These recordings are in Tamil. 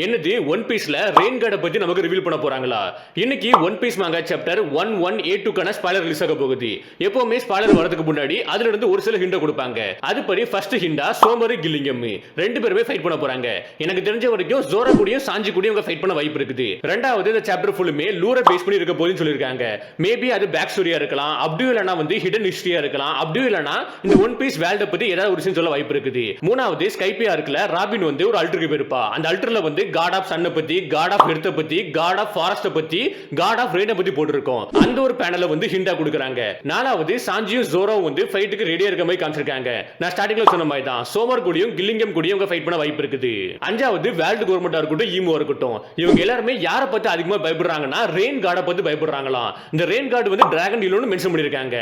என்னது ஒன் பீஸ்ல ரெயின் கார்டை பத்தி நமக்கு ரிவீல் பண்ண போறாங்களா? இன்னைக்கு ஒன் பீஸ் மாங்கா சாப்டர் 11A2 ஸ்பாய்லர் ரிலீஸ் ஆக போகுது. எப்பவுமே ஸ்பாய்லர் வரதுக்கு முன்னாடி அதுல இருந்து ஒரு சில ஹிண்ட் கொடுப்பாங்க. அதுபடி ஃபர்ஸ்ட் ஹிண்டா சோமரு கில்லிங்கம் ரெண்டு பேருமே ஃபைட் பண்ண போறாங்க. எனக்கு தெரிஞ்ச வரைக்கும் ஜோரா கூடயும் சாஞ்சி கூடயும் அவங்க ஃபைட் பண்ண வாய்ப்பு இருக்குது. ரெண்டாவது இந்த சாப்டர் ஃபுல்லுமே லூரை பேஸ் பண்ணி இருக்க போதுன்னு சொல்லிருக்காங்க. மேபி அது பேக் ஸ்டோரியா இருக்கலாம், அப்படியும் இல்லனா வந்து ஹிடன் ஹிஸ்டரியா இருக்கலாம், அப்படியும் இல்லனா இந்த ஒன் பீஸ் வேர்ல்ட பத்தி ஏதாவது ஒரு விஷயம் சொல்ல வாய்ப்பு இருக்குது. மூணாவது ஸ்கைப்பியா இருக்குல, ராபின் வந்து ஒரு அல்டருக்கு போயிருப்பா. அந்த அல்டர்ல வந்து காட் ஆஃப் சன்னை பத்தி, காட் ஆஃப் எர்த்த பத்தி, காட் ஆஃப் ஃபாரஸ்ட பத்தி, காட் ஆஃப் ரெயினை பத்தி போட்டுருக்கோம். அந்த ஒரு பேனலை வந்து ஹிண்டா கொடுக்குறாங்க. நாலாவது சாஞ்சியும் ஜோரோவும் வந்து ஃபைட்டுக்கு ரெடியா இருக்க மாதிரி காமிச்சிருக்காங்க. நான் ஸ்டார்டிங்ல சொன்ன மாதிரி தான் சோமர் கூடயும் கில்லிங்கம் கூடயும் அவங்க ஃபைட் பண்ண வாய்ப்பு இருக்குது. அஞ்சாவது வேர்ல்டு கவர்மெண்டா இருக்கட்டும், ஈமோ இருக்கட்டும், இவங்க எல்லாருமே யாரை பத்தி அதிகமா பயப்படுறாங்கன்னா ரெயின் கார்டை பத்தி பயப்படுறாங்களாம். இந்த ரெயின் கார்டு வந்து டிராகன் டீலோன்னு மென்ஷன் பண்ணிருக்காங்க.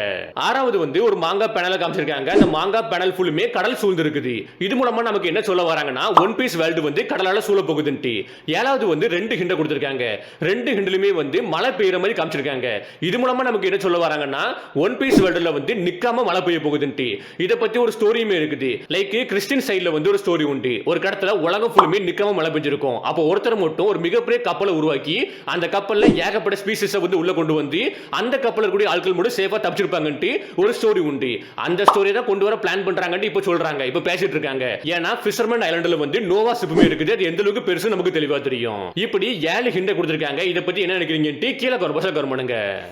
ஆறாவது வந்து ஒரு மாங்கா பேனலை காமிச்சிருக்காங்க. அந்த மாங்கா பேனல் ஃபுல்லுமே கடல் சூழ்ந்து இருக்குது. இது மூலமா நமக்கு என்ன சொல்ல வராங்கன்னா ஒன் பீஸ் வேர்ல்டு வந்து கடலால சூழ போகுதுன்ட்டு. ஏழாவது வந்து ரெண்டு ஹிண்ட் கொடுத்திருக்காங்க. ரெண்டு ஹிண்ட்லயுமே வந்து மழை பெய்யற மாதிரி காமிச்சிருக்காங்க. இது மூலமா நமக்கு என்ன சொல்ல வராங்கன்னா ஒன் பீஸ் வேர்ல்டுல வந்து நிக்காம மழை பெய்ய போகுதுன்ட்டு. இத பத்தி ஒரு ஸ்டோரியுமே இருக்குது. லைக் கிறிஸ்டியன் சைடுல வந்து ஒரு ஸ்டோரி உண்டு. ஒரு கடத்துல உலகம் ஃபுல்லுமே நிக்காம மழை பெஞ்சிருக்கும். அப்போ ஒருத்தர் மட்டும் ஒரு மிகப்பெரிய கப்பலை உருவாக்கி அந்த கப்பல்ல ஏகப்பட்ட ஸ்பீசிஸ் வந்து உள்ள கொண்டு வந்து அந்த கப்பல்ல கூடிய ஆட்கள் மட்டும் சேஃபா தப்பிச்சிருப்பாங்கன்ட்டு ஒரு ஸ்டோரி உண்டு. அந்த ஸ்டோரியை தான் கொண்டு வர பிளான் பண்றாங்கன்னு இப்ப சொல்றாங்க. இப்ப பேசிட்டு இருக்காங்க. ஏன்னா ஃபிஷர்மேன் ஐலாண்ட்ல வந்து நோவா ஷிப்புமே இருக்குது. அது எந்த அளவுக்கு பெருசு நமக்கு தெளிவா தெரியும். இப்படி 7 ஹிண்ட் கொடுத்திருக்காங்க. இத பத்தி என்ன நினைக்கிறீங்க? கீழே கமெண்ட் பண்ணுங்க.